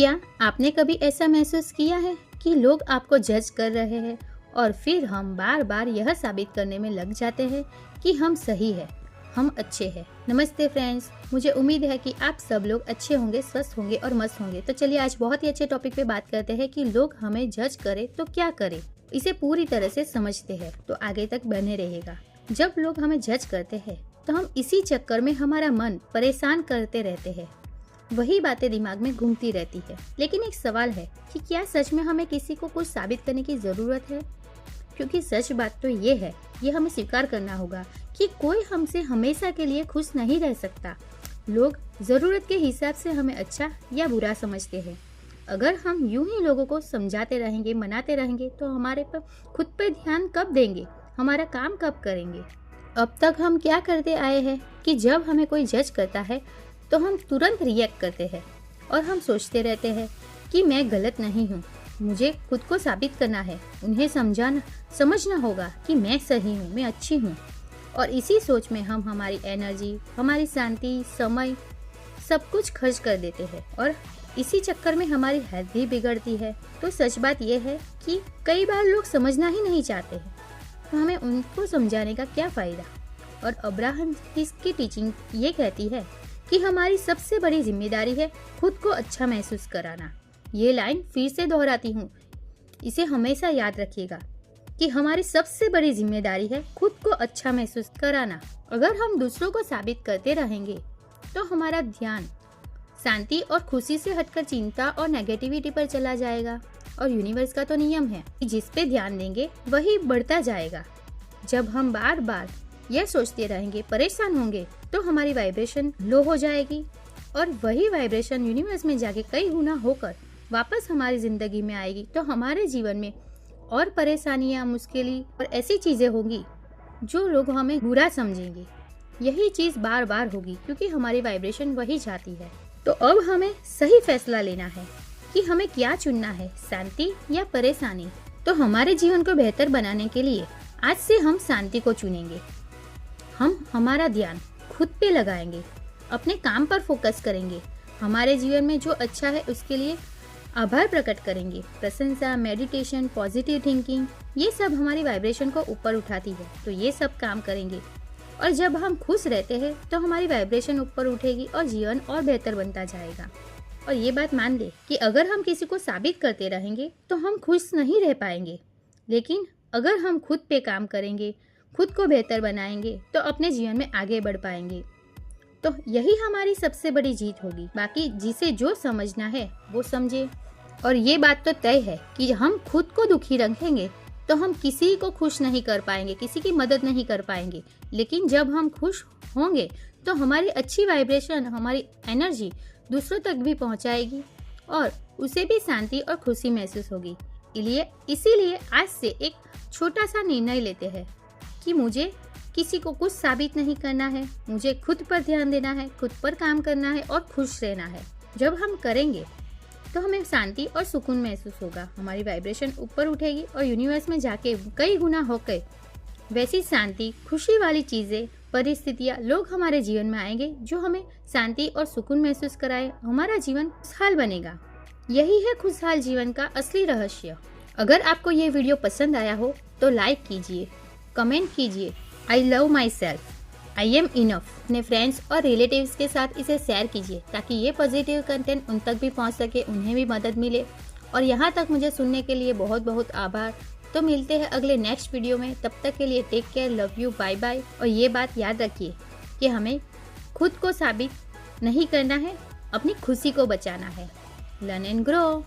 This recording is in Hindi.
क्या आपने कभी ऐसा महसूस किया है कि लोग आपको जज कर रहे हैं और फिर हम बार बार यह साबित करने में लग जाते हैं कि हम सही है, हम अच्छे हैं। नमस्ते फ्रेंड्स, मुझे उम्मीद है कि आप सब लोग अच्छे होंगे, स्वस्थ होंगे और मस्त होंगे। तो चलिए आज बहुत ही अच्छे टॉपिक पे बात करते हैं कि लोग हमें जज करें तो क्या करें। इसे पूरी तरह से समझते हैं तो आगे तक बने रहेगा। जब लोग हमें जज करते हैं तो हम इसी चक्कर में हमारा मन परेशान करते रहते हैं, वही बातें दिमाग में घूमती रहती है। लेकिन एक सवाल है कि क्या सच में हमें किसी को कुछ साबित करने की जरूरत है? क्योंकि सच बात तो ये है, ये हमें स्वीकार करना होगा कि कोई हमसे हमेशा के लिए खुश नहीं रह सकता। लोग जरूरत के हिसाब से हमें अच्छा या बुरा समझते हैं। अगर हम यूं ही लोगों को समझाते रहेंगे, मनाते रहेंगे तो हमारे पर खुद पर ध्यान कब देंगे, हमारा काम कब करेंगे? अब तक हम क्या करते आए हैं कि जब हमें कोई जज करता है तो हम तुरंत रिएक्ट करते हैं और हम सोचते रहते हैं कि मैं गलत नहीं हूँ, मुझे खुद को साबित करना है, उन्हें समझना होगा कि मैं सही हूँ, मैं अच्छी हूँ। और इसी सोच में हम हमारी एनर्जी, हमारी शांति, समय सब कुछ खर्च कर देते हैं और इसी चक्कर में हमारी हेल्थ भी बिगड़ती है। तो सच बात यह है कि कई बार लोग समझना ही नहीं चाहते हैं, तो हमें उनको समझाने का क्या फ़ायदा। और अब्राहम की टीचिंग ये कहती है कि हमारी सबसे बड़ी जिम्मेदारी है खुद को अच्छा महसूस कराना। ये लाइन फिर से दोहराती हूँ, इसे हमेशा याद रखिएगा कि हमारी सबसे बड़ी जिम्मेदारी है खुद को अच्छा महसूस कराना। अगर हम दूसरों को साबित करते रहेंगे तो हमारा ध्यान शांति और खुशी से हटकर चिंता और नेगेटिविटी पर चला जाएगा। और यूनिवर्स का तो नियम है कि जिस पे ध्यान देंगे वही बढ़ता जाएगा। जब हम बार बार यह सोचते रहेंगे, परेशान होंगे, तो हमारी वाइब्रेशन लो हो जाएगी और वही वाइब्रेशन यूनिवर्स में जाके कई गुना होकर वापस हमारी जिंदगी में आएगी। तो हमारे जीवन में और परेशानियां, मुश्किलें और ऐसी चीजें होंगी जो लोग हमें बुरा समझेंगे। यही चीज बार बार होगी क्योंकि हमारी वाइब्रेशन वही चाहती है। तो अब हमें सही फैसला लेना है कि हमें क्या चुनना है, शांति या परेशानी। तो हमारे जीवन को बेहतर बनाने के लिए आज से हम शांति को चुनेंगे। हम हमारा ध्यान खुद पे लगाएंगे, अपने काम पर फोकस करेंगे, हमारे जीवन में जो अच्छा है उसके लिए आभार प्रकट करेंगे। प्रशंसा, मेडिटेशन, पॉजिटिव थिंकिंग, ये सब हमारी वाइब्रेशन को ऊपर उठाती है। तो ये सब काम करेंगे और जब हम खुश रहते हैं तो हमारी वाइब्रेशन ऊपर उठेगी और जीवन और बेहतर बनता जाएगा। और ये बात मान ले कि अगर हम किसी को साबित करते रहेंगे तो हम खुश नहीं रह पाएंगे, लेकिन अगर हम खुद पे काम करेंगे, खुद को बेहतर बनाएंगे तो अपने जीवन में आगे बढ़ पाएंगे। तो यही हमारी सबसे बड़ी जीत होगी। बाकी जिसे जो समझना है वो समझे। और ये बात तो तय है कि हम खुद को दुखी रखेंगे तो हम किसी को खुश नहीं कर पाएंगे, किसी की मदद नहीं कर पाएंगे। लेकिन जब हम खुश होंगे तो हमारी अच्छी वाइब्रेशन, हमारी एनर्जी दूसरों तक भी पहुंचाएगी और उसे भी शांति और खुशी महसूस होगी। इसीलिए आज से एक छोटा सा निर्णय लेते हैं कि मुझे किसी को कुछ साबित नहीं करना है, मुझे खुद पर ध्यान देना है, खुद पर काम करना है और खुश रहना है। जब हम करेंगे तो हमें शांति और सुकून महसूस होगा, हमारी वाइब्रेशन ऊपर उठेगी और यूनिवर्स में जाके कई गुना होकर वैसी शांति, खुशी वाली चीजें, परिस्थितियाँ, लोग हमारे जीवन में आएंगे जो हमें शांति और सुकून महसूस कराए। हमारा जीवन खुशहाल बनेगा। यही है खुशहाल जीवन का असली रहस्य। अगर आपको ये वीडियो पसंद आया हो तो लाइक कीजिए, कमेंट कीजिए, I love my self, I am enough. अपने फ्रेंड्स और रिलेटिव्स के साथ इसे शेयर कीजिए ताकि ये पॉजिटिव कंटेंट उन तक भी पहुंच सके, उन्हें भी मदद मिले। और यहाँ तक मुझे सुनने के लिए बहुत बहुत आभार। तो मिलते हैं अगले नेक्स्ट वीडियो में। तब तक के लिए take care, love you, bye bye. और ये बात याद रखिए कि हमें खुद को साबित नहीं करना है, अपनी खुशी को बचाना है। Learn and grow.